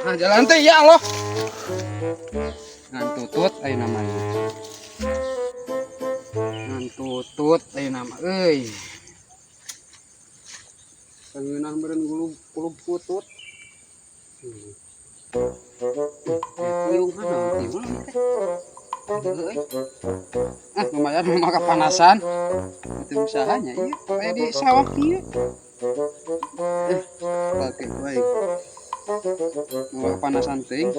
jalan teh ya Allah. Ngan tutut aya namanya. Ngan tutut aya nama euy. Sangeunah meureun kulub putut. Tiung hana tiung teh. Lumayan maka panasan. Itu usahanya ieu kayak di sawah ieu. Pakai baik. Mau panasan teuing.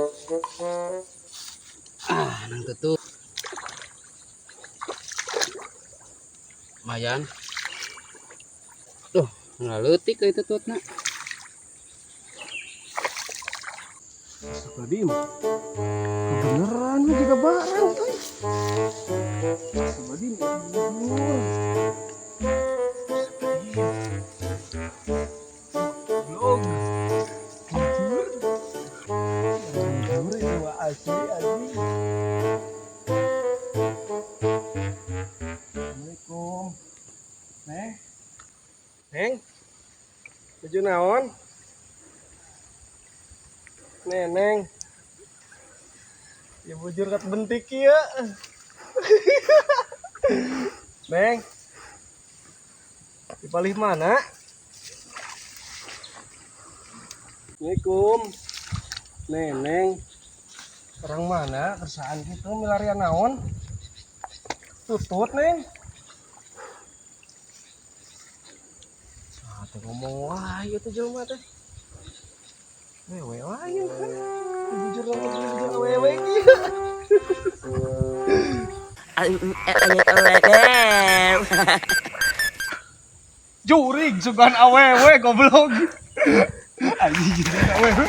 Nang tutut. Lumayan. Tuh, ngaleutik euy tututna. Tadi kebeneran lu juga bareng tuh. Tadi blog jujur itu asli. Assalamualaikum. Neng baju naon? Neneng ya bujur kat bentik ya. Neng di palih mana? Assalamualaikum. Neneng orang mana kersaan gitu milarian naon? Tutut neng. Tuh ngomong wah iya tuh jelma teh. Wewe aja kan. Jujur wewe gitu. Jurig sugan awewe goblok. Anjing juga awewe.